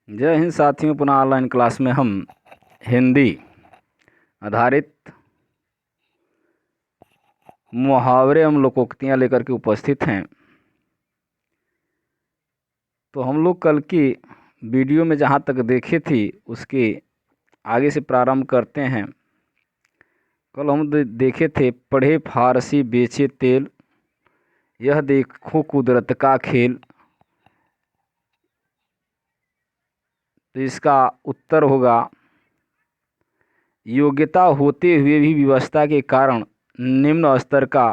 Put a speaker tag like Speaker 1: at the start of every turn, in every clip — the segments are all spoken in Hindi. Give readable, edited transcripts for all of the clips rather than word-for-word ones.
Speaker 1: जय हिंद साथियों। पुनः ऑनलाइन क्लास में हम हिंदी आधारित मुहावरे एवं लोकोक्तियाँ लेकर के उपस्थित हैं। तो हम लोग कल की वीडियो में जहाँ तक देखे थी उसके आगे से प्रारंभ करते हैं। कल हम देखे थे, पढ़े फारसी बेचे तेल, यह देखो कुदरत का खेल। तो इसका उत्तर होगा, योग्यता होते हुए भी व्यवस्था के कारण निम्न स्तर का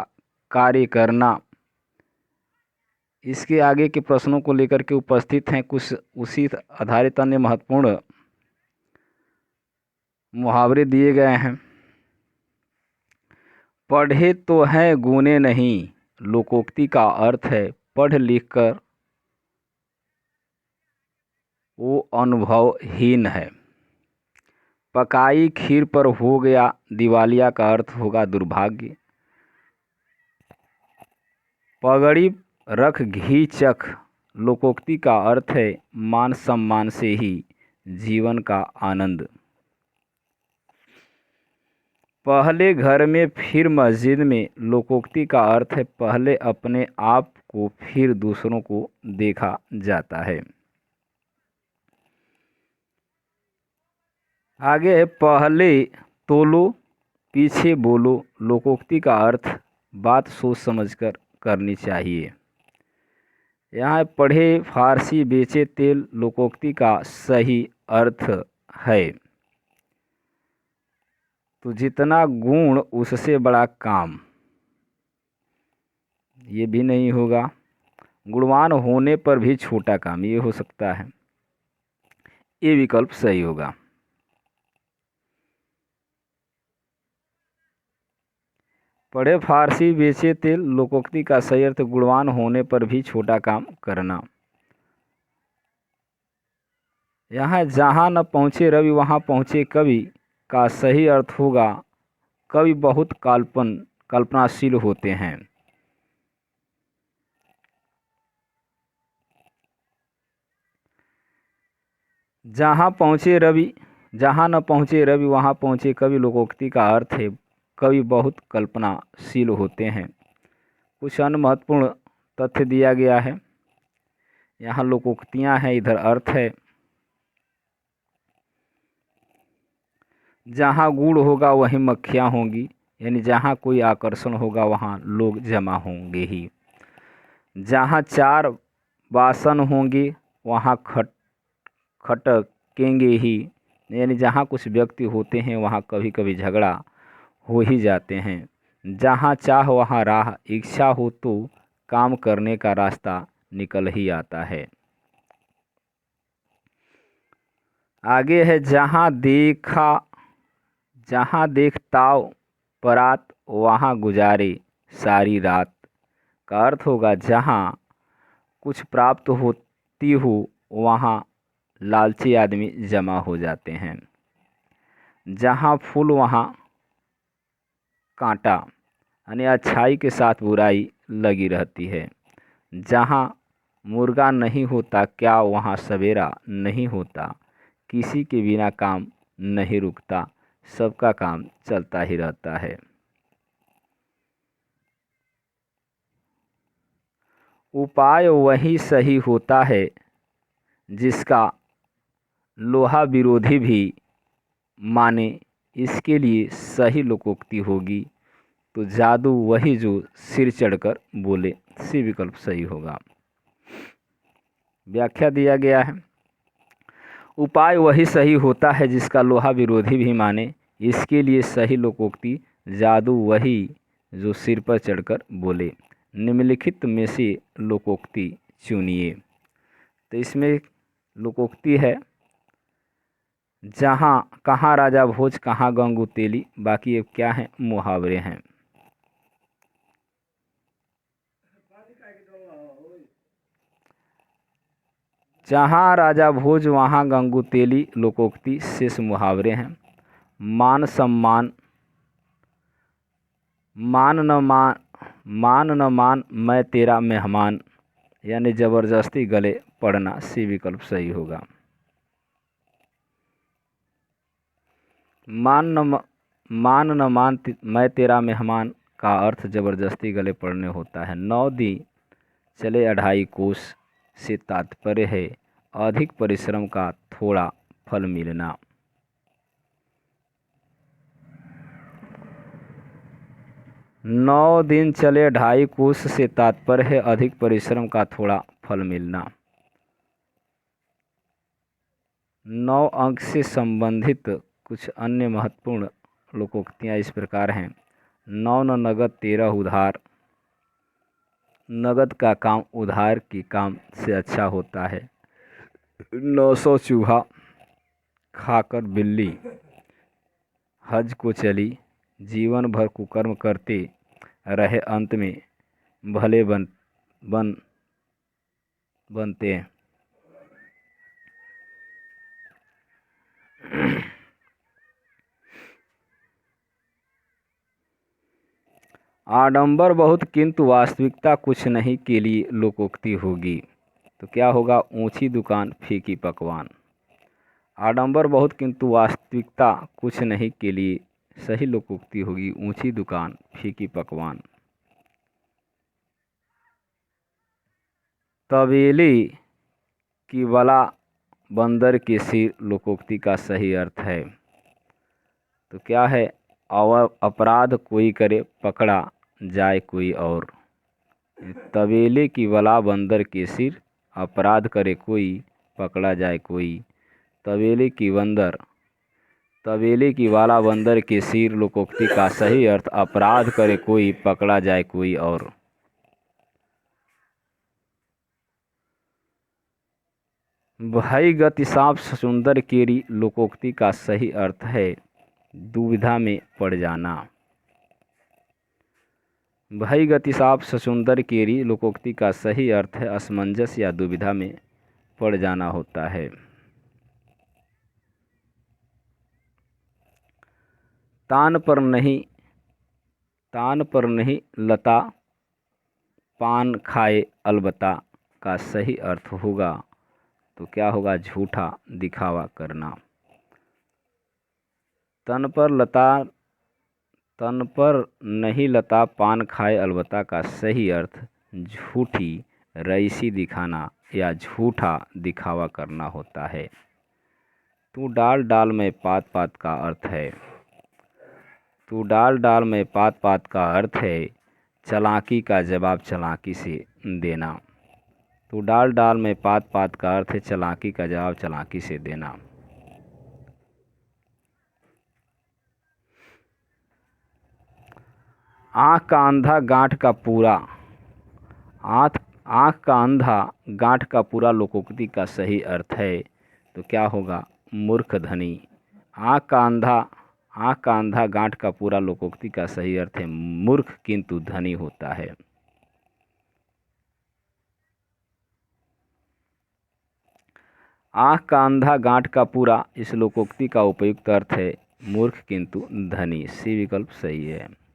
Speaker 1: कार्य करना। इसके आगे के प्रश्नों को लेकर के उपस्थित हैं कुछ उसी आधारित अन्य महत्वपूर्ण मुहावरे दिए गए हैं। पढ़े तो हैं गुने नहीं, लोकोक्ति का अर्थ है पढ़ लिख कर वो अनुभवहीन है। पकाई खीर पर हो गया दिवालिया का अर्थ होगा दुर्भाग्य। पगड़ी रख घी चख, लोकोक्ति का अर्थ है मान सम्मान से ही जीवन का आनंद। पहले घर में फिर मस्जिद में, लोकोक्ति का अर्थ है पहले अपने आप को फिर दूसरों को देखा जाता है। आगे है, पहले तोलो पीछे बोलो, लोकोक्ति का अर्थ बात सोच समझकर करनी चाहिए। यहाँ पढ़े फारसी बेचे तेल, लोकोक्ति का सही अर्थ है तो जितना गुण उससे बड़ा काम। ये भी नहीं होगा, गुणवान होने पर भी छोटा काम, ये हो सकता है। ये विकल्प सही होगा। पढ़े फारसी बेचे तेल, लोकोक्ति का सही अर्थ गुणवान होने पर भी छोटा काम करना। यहाँ जहाँ न पहुँचे रवि वहाँ पहुँचे कवि का सही अर्थ होगा कवि बहुत कल्पनाशील होते हैं। जहाँ पहुँचे रवि, जहाँ न पहुँचे रवि वहाँ पहुँचे कवि, लोकोक्ति का अर्थ है कवि बहुत कल्पनाशील होते हैं। कुछ अन्य महत्वपूर्ण तथ्य दिया गया है। यहाँ लोकोक्तियाँ हैं, इधर अर्थ है। जहाँ गुड़ होगा वहीं मक्खियाँ होंगी, यानी जहाँ कोई आकर्षण होगा वहाँ लोग जमा होंगे ही। जहाँ चार वासन होंगे वहाँ खटकेंगे ही, यानी जहाँ कुछ व्यक्ति होते हैं वहाँ कभी कभी झगड़ा हो ही जाते हैं। जहाँ चाह वहाँ राह, इच्छा हो तो काम करने का रास्ता निकल ही आता है। आगे है, जहाँ देखताओ परात वहाँ गुजारे सारी रात का अर्थ होगा जहाँ कुछ प्राप्त होती हो वहाँ लालची आदमी जमा हो जाते हैं। जहाँ फूल वहाँ कांटा, यानी अच्छाई के साथ बुराई लगी रहती है। जहाँ मुर्गा नहीं होता क्या वहाँ सवेरा नहीं होता, किसी के बिना काम नहीं रुकता, सबका काम चलता ही रहता है। उपाय वही सही होता है जिसका लोहा विरोधी भी माने, इसके लिए सही लोकोक्ति होगी तो जादू वही जो सिर चढ़कर बोले, सी विकल्प सही होगा। व्याख्या दिया गया है, उपाय वही सही होता है जिसका लोहा विरोधी भी माने, इसके लिए सही लोकोक्ति जादू वही जो सिर पर चढ़कर बोले। निम्नलिखित में से लोकोक्ति चुनिए। तो इसमें लोकोक्ति है, जहाँ कहाँ राजा भोज कहाँ गंगू तेली, बाकी ये क्या है, मुहावरे हैं। जहाँ राजा भोज वहाँ गंगू तेली, लोकोक्ति शेष मुहावरे हैं। मान सम्मान, मान न मान मैं तेरा मेहमान, यानी ज़बरदस्ती गले पड़ना, सी विकल्प सही होगा। मान न म- मान न मान मैं तेरा मेहमान का अर्थ जबरदस्ती गले पड़ने होता है। 9 दिन चले 2.5 कोस से तात्पर्य है अधिक परिश्रम का थोड़ा फल मिलना। 9 दिन चले 2.5 कोस से तात्पर्य है अधिक परिश्रम का थोड़ा फल मिलना। 9 अंक से संबंधित कुछ अन्य महत्वपूर्ण लोकोक्तियाँ इस प्रकार हैं। 9 न नगद 13 उधार। नगद का काम उधार के काम से अच्छा होता है। 900 चूहा खाकर बिल्ली हज को चली। जीवन भर कुकर्म करते रहे अंत में भले बनते हैं। आडंबर बहुत किंतु वास्तविकता कुछ नहीं के लिए लोकोक्ति होगी। तो क्या होगा? ऊंची दुकान फीकी पकवान। आडंबर बहुत किंतु वास्तविकता कुछ नहीं के लिए सही लोकोक्ति होगी ऊंची दुकान फीकी पकवान। तबेले की बला बंदर के सिर लोकोक्ति का सही अर्थ है। तो क्या है? अपराध कोई करे पकड़ा जाए कोई और। तबेले की बला बंदर के सिर अपराध करे कोई पकड़ा जाए कोई। तबेले की वाला बंदर के सिर लोकोक्ति का सही अर्थ अपराध करे कोई पकड़ा जाए कोई और। भाई गति सांप ससुंदर केरी लोकोक्ति का सही अर्थ है दुविधा में पड़ जाना। भाई गति सांप ससुंदर केरी लोकोक्ति का सही अर्थ है असमंजस या दुविधा में पड़ जाना होता है। तान पर नहीं लता पान खाए अलबत्ता का सही अर्थ होगा। तो क्या होगा? झूठा दिखावा करना। तन पर नहीं लता पान खाए अलबत्ता का सही अर्थ झूठी रईसी दिखाना या झूठा दिखावा करना होता है। तू डाल डाल में पात पात का अर्थ है। तू डाल डाल में पात पात का अर्थ है चालाकी का जवाब चालाकी से देना। तू डाल डाल में पात पात का अर्थ है चालाकी का जवाब चालाकी से देना। आँख का अंधा गांठ का पूरा। आँख का अंधा गांठ का पूरा लोकोक्ति का सही अर्थ है। तो क्या होगा? मूर्ख धनी। आँख का अंधा गांठ का पूरा लोकोक्ति का सही अर्थ है मूर्ख किंतु धनी होता है। आँख का अंधा गांठ का पूरा इस लोकोक्ति का उपयुक्त अर्थ है मूर्ख किंतु धनी। सी विकल्प सही है।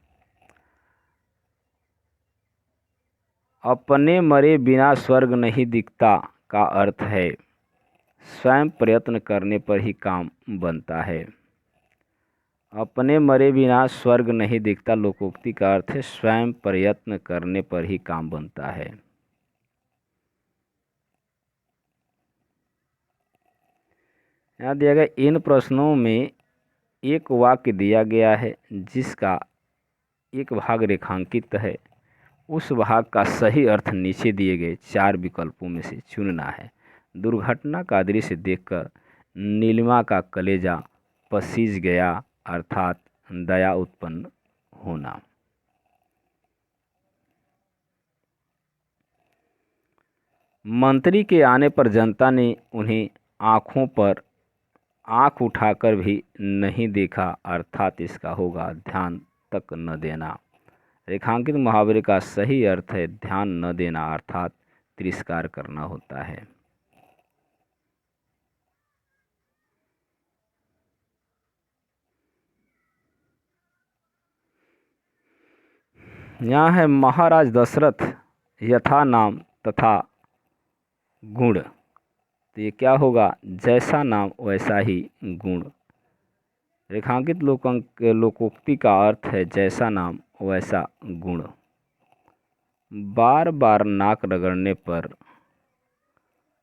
Speaker 1: अपने मरे बिना स्वर्ग नहीं दिखता का अर्थ है स्वयं प्रयत्न करने पर ही काम बनता है। अपने मरे बिना स्वर्ग नहीं दिखता लोकोक्ति का अर्थ है स्वयं प्रयत्न करने पर ही काम बनता है। यहाँ दिया गया इन प्रश्नों में एक वाक्य दिया गया है जिसका एक भाग रेखांकित है। उस भाग का सही अर्थ नीचे दिए गए 4 विकल्पों में से चुनना है। दुर्घटना का दृश्य देखकर नीलिमा का कलेजा पसीज गया अर्थात दया उत्पन्न होना। मंत्री के आने पर जनता ने उन्हें आँखों पर आँख उठाकर भी नहीं देखा अर्थात इसका होगा ध्यान तक न देना। रेखांकित मुहावरे का सही अर्थ है ध्यान न देना अर्थात तिरस्कार करना होता है। यहाँ है महाराज दशरथ यथा नाम तथा गुण। तो ये क्या होगा? जैसा नाम वैसा ही गुण। रेखांकित लोकोक्ति का अर्थ है जैसा नाम वैसा गुण। बार बार नाक रगड़ने पर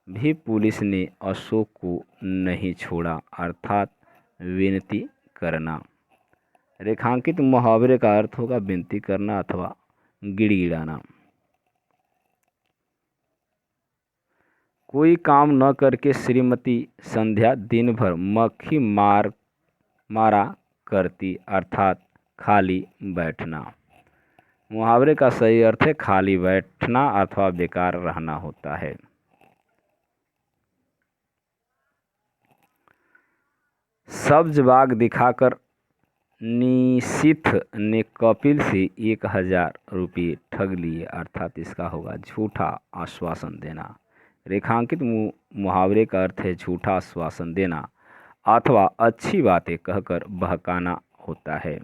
Speaker 1: भी पुलिस ने अशोक को नहीं छोड़ा, अर्थात विनती करना। रेखांकित मुहावरे का अर्थ होगा विनती करना अथवा गिड़गिड़ाना। कोई काम न करके श्रीमती संध्या दिन भर मक्खी मारा करती, अर्थात खाली बैठना। मुहावरे का सही अर्थ है खाली बैठना अथवा बेकार रहना होता है। सब्ज बाग दिखाकर निशिथ ने कपिल से 1000 रुपये ठग लिए, अर्थात इसका होगा झूठा आश्वासन देना। रेखांकित मुहावरे का अर्थ है झूठा आश्वासन देना अथवा अच्छी बातें कहकर बहकाना होता है।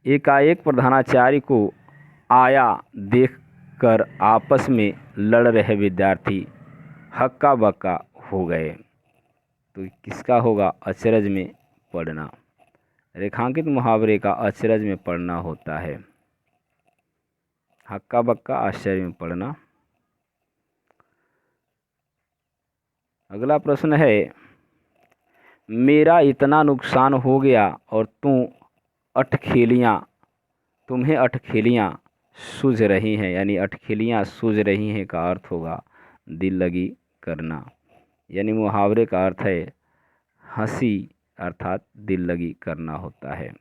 Speaker 1: एकाएक प्रधानाचार्य को आया देखकर आपस में लड़ रहे विद्यार्थी हक्का बक्का हो गए, तो किसका होगा अचरज में पड़ना। रेखांकित मुहावरे का अचरज में पड़ना होता है। हक्का बक्का आश्चर्य में पड़ना। अगला प्रश्न है, मेरा इतना नुकसान हो गया और तुम्हें अटखेलियाँ सूझ रही हैं, यानी अटखेलियाँ सूझ रही हैं का अर्थ होगा दिल लगी करना। यानी मुहावरे का अर्थ है हंसी अर्थात दिल लगी करना होता है।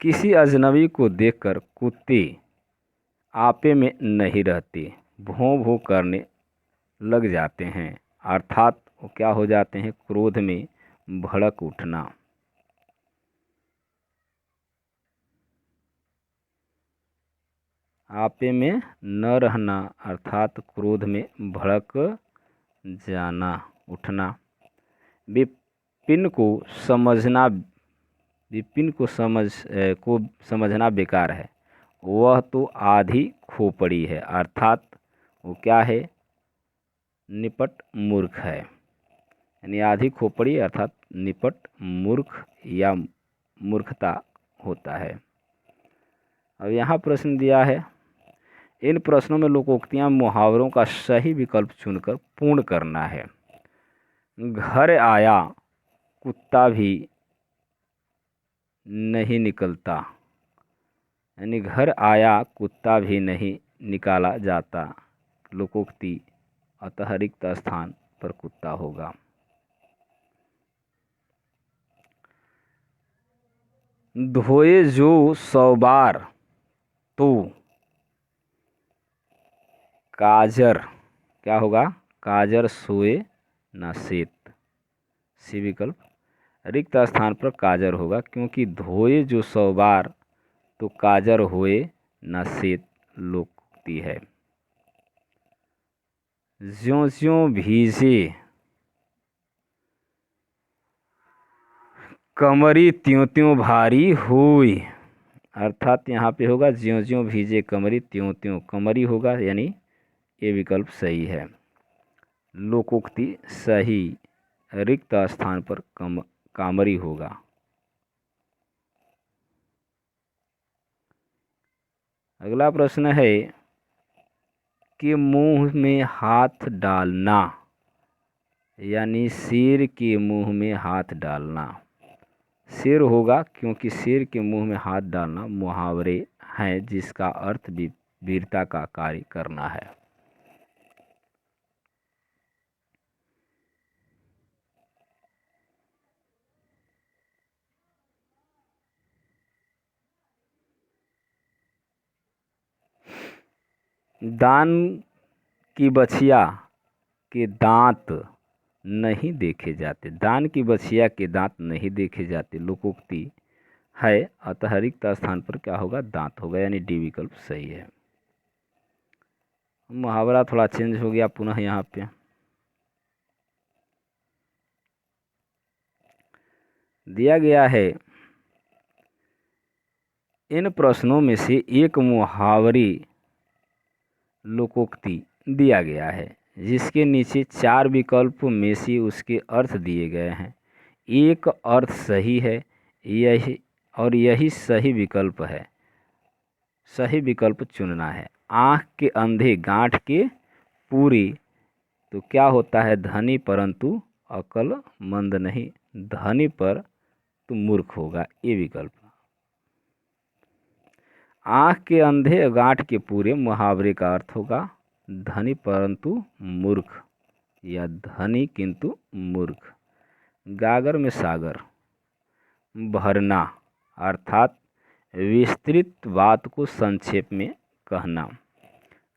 Speaker 1: किसी अजनबी को देखकर कुत्ते आपे में नहीं रहते, भौं भौं करने लग जाते हैं, अर्थात वो क्या हो जाते हैं क्रोध में भड़क उठना। आपे में न रहना अर्थात क्रोध में भड़क जाना उठना। विपिन को समझना बेकार है, वह तो आधी खोपड़ी है, अर्थात वो क्या है निपट मूर्ख है। यानी आधी खोपड़ी अर्थात निपट मूर्ख या मूर्खता होता है। अब यहाँ प्रश्न दिया है, इन प्रश्नों में लोकोक्तियाँ मुहावरों का सही विकल्प चुनकर पूर्ण करना है। घर आया कुत्ता भी नहीं निकलता, यानी घर आया कुत्ता भी नहीं निकाला जाता लोकोक्ति, अतः रिक्त स्थान पर कुत्ता होगा। धोए जो 100 बार तो काजर क्या होगा काजर सोए न सेत। सी विकल्प रिक्त स्थान पर काजर होगा, क्योंकि धोए जो 100 बार तो काजर होए न सेत लोकोक्ति है। ज्यों ज्यों भीजे कमरी त्यों त्यों भारी हुई, अर्थात यहाँ पे होगा ज्यों ज्यों भीजे कमरी त्यों त्यों कमरी होगा, यानी ये विकल्प सही है। लोकोक्ति सही रिक्त स्थान पर कामरी होगा। अगला प्रश्न है कि मुंह में हाथ डालना, यानी शेर के मुंह में हाथ डालना। शेर होगा, क्योंकि शेर के मुंह में हाथ डालना मुहावरे हैं जिसका अर्थ भी वीरता का कार्य करना है। दान की बछिया के दांत नहीं देखे जाते, दान की बछिया के दांत नहीं देखे जाते लोकोक्ति है, अतः रिक्त स्थान पर क्या होगा दांत होगा, यानी डी विकल्प सही है। मुहावरा थोड़ा चेंज हो गया पुनः यहाँ पे। दिया गया है इन प्रश्नों में से एक मुहावरे लोकोक्ति दिया गया है जिसके नीचे 4 विकल्प में से उसके अर्थ दिए गए हैं। एक अर्थ सही है, यही सही विकल्प है। सही विकल्प चुनना है। आँख के अंधे गांठ के पूरी, तो क्या होता है? धनी परंतु अक्लमंद नहीं, धनी पर तो मूर्ख होगा, ये विकल्प। आँख के अंधे गांठ के पूरे मुहावरे का अर्थ होगा धनी परंतु मूर्ख या धनी किंतु मूर्ख। गागर में सागर भरना अर्थात विस्तृत बात को संक्षेप में कहना।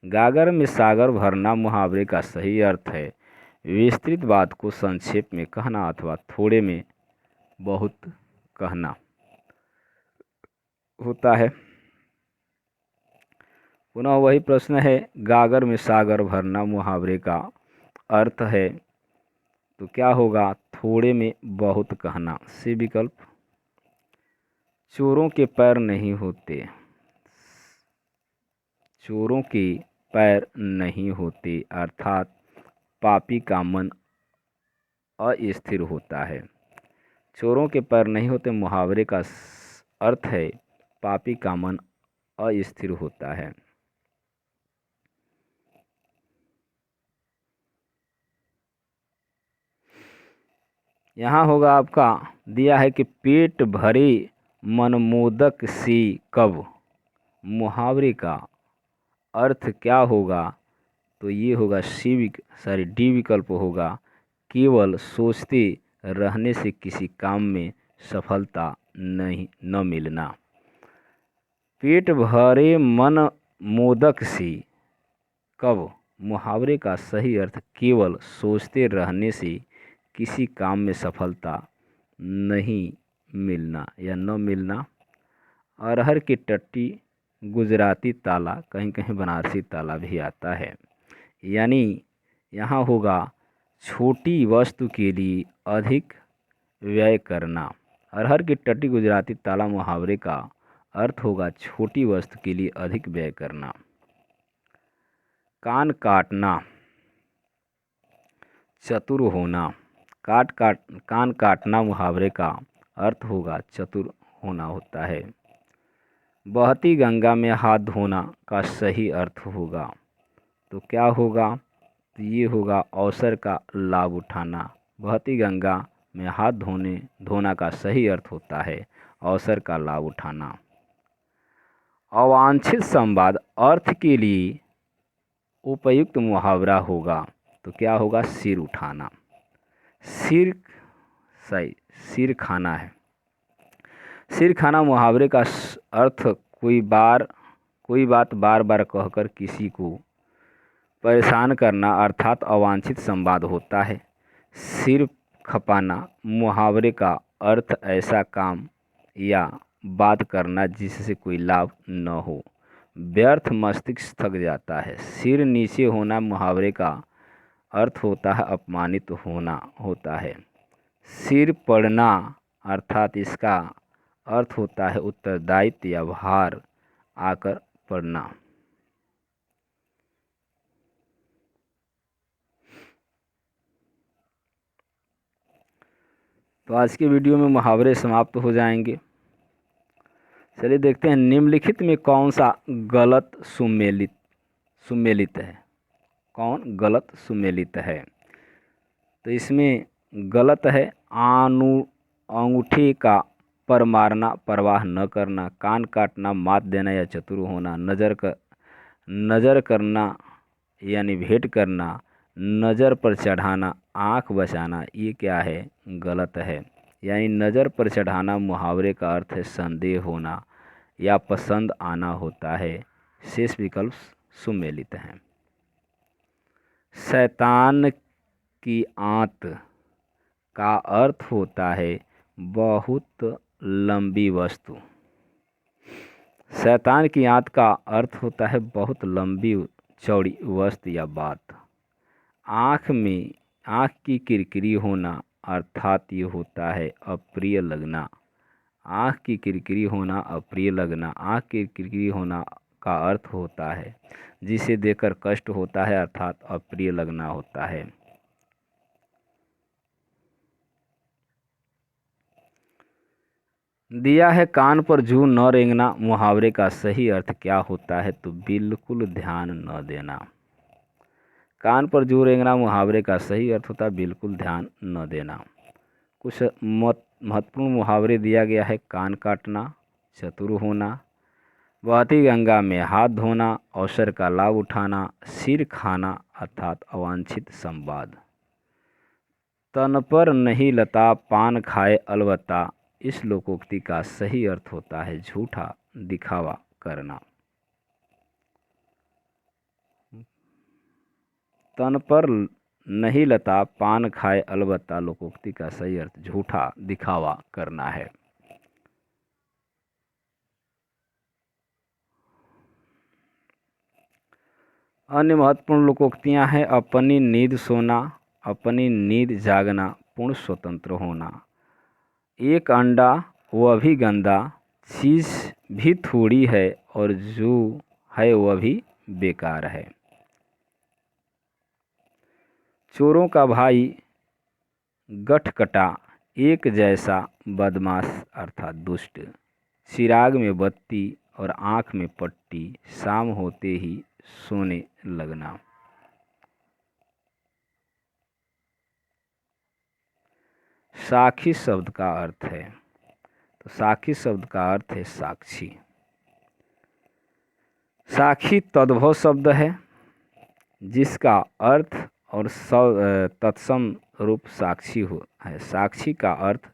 Speaker 1: गागर में सागर भरना मुहावरे का सही अर्थ है विस्तृत बात को संक्षेप में कहना अथवा थोड़े में बहुत कहना होता है। पुनः वही प्रश्न है, गागर में सागर भरना मुहावरे का अर्थ है तो क्या होगा? थोड़े में बहुत कहना। सी विकल्प। चोरों के पैर नहीं होते, चोरों के पैर नहीं होते अर्थात पापी का मन अस्थिर होता है। चोरों के पैर नहीं होते मुहावरे का अर्थ है पापी का मन अस्थिर होता है। यहाँ होगा आपका दिया है कि पेट भरे मनमोदक सी कब। मुहावरे का अर्थ क्या होगा? तो ये होगा डी विकल्प होगा केवल सोचते रहने से किसी काम में सफलता न मिलना। पेट भरे मन मोदक सी कब मुहावरे का सही अर्थ केवल सोचते रहने से किसी काम में सफलता नहीं मिलना या न मिलना। अरहर की टट्टी गुजराती ताला, कहीं कहीं बनारसी ताला भी आता है। यानी यहाँ होगा छोटी वस्तु के लिए अधिक व्यय करना। अरहर की टट्टी गुजराती ताला मुहावरे का अर्थ होगा छोटी वस्तु के लिए अधिक व्यय करना। कान काटना चतुर होना। कान काटना मुहावरे का अर्थ होगा चतुर होना होता है। बहती गंगा में हाथ धोना का सही अर्थ होगा तो क्या होगा? तो ये होगा अवसर का लाभ उठाना। बहती गंगा में हाथ धोना का सही अर्थ होता है अवसर का लाभ उठाना। अवांछित संवाद अर्थ के लिए उपयुक्त मुहावरा होगा तो क्या होगा? सिर उठाना। सिर खाना है। सिर खाना मुहावरे का अर्थ कोई बात बार बार कहकर किसी को परेशान करना अर्थात अवांछित संवाद होता है। सिर खपाना मुहावरे का अर्थ ऐसा काम या बात करना जिससे कोई लाभ न हो। व्यर्थ मस्तिष्क थक जाता है। सिर नीचे होना मुहावरे का अर्थ होता है अपमानित होना होता है। सिर पड़ना अर्थात इसका अर्थ होता है उत्तरदायित्व या भार आकर पड़ना। तो आज के वीडियो में मुहावरे समाप्त हो जाएंगे। चलिए देखते हैं निम्नलिखित में कौन सा गलत सुमेलित है। कौन गलत सुमेलित है? तो इसमें गलत है अंगूठे का पर मारना परवाह न करना, कान काटना मात देना या चतुर होना, नज़र करना यानी भेंट करना, नज़र पर चढ़ाना आँख बचाना, ये क्या है? गलत है। यानी नज़र पर चढ़ाना मुहावरे का अर्थ है संदेह होना या पसंद आना होता है। शेष विकल्प सुमेलित हैं। शैतान की आंत का अर्थ होता है बहुत लंबी वस्तु। शैतान की आंत का अर्थ होता है बहुत लंबी चौड़ी वस्तु या बात। आँख की किरकिरी होना अर्थात ये होता है अप्रिय लगना। आँख की किरकिरी होना, अप्रिय लगना। आँख की किरकिरी होना का अर्थ होता है जिसे देखकर कष्ट होता है, अर्थात अप्रिय लगना होता है। दिया है कान पर जू न रेंगना मुहावरे का सही अर्थ क्या होता है? तो बिल्कुल ध्यान न देना। कान पर जू रेंगना मुहावरे का सही अर्थ होता है बिल्कुल ध्यान न देना। कुछ महत्वपूर्ण मुहावरे दिया गया है। कान काटना, चतुर होना, बहती गंगा में हाथ धोना, अवसर का लाभ उठाना, सिर खाना अर्थात अवांछित संवाद। तन पर नहीं लता पान खाए अलबत्ता, इस लोकोक्ति का सही अर्थ होता है झूठा दिखावा करना। तन पर नहीं लता पान खाए अलबत्ता लोकोक्ति का सही अर्थ झूठा दिखावा करना है। अन्य महत्वपूर्ण लोकोक्तियां हैं। अपनी नींद सोना, अपनी नींद जागना, पूर्ण स्वतंत्र होना। एक अंडा वह भी गंदा, चीज़ भी थोड़ी है और जो है वह भी बेकार है। चोरों का भाई गठकटा, एक जैसा बदमाश अर्थात दुष्ट। चिराग में बत्ती और आँख में पट्टी, शाम होते ही सोने लगना। साखी शब्द का अर्थ है, तो साखी शब्द का अर्थ है साक्षी। साखी तद्भव शब्द है जिसका अर्थ और तत्सम रूप साक्षी है। साक्षी का अर्थ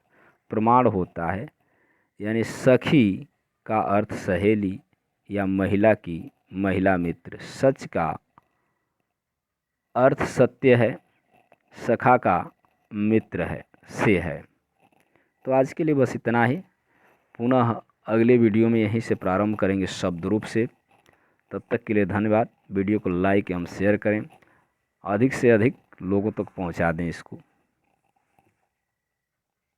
Speaker 1: प्रमाण होता है, यानी सखी का अर्थ सहेली या महिला की महिला मित्र। सच का अर्थ सत्य है, सखा का मित्र है से है। तो आज के लिए बस इतना ही। पुनः अगले वीडियो में यहीं से प्रारंभ करेंगे शब्द रूप से। तब तक के लिए धन्यवाद। वीडियो को लाइक एवं शेयर करें, अधिक से अधिक लोगों तक पहुंचा दें इसको।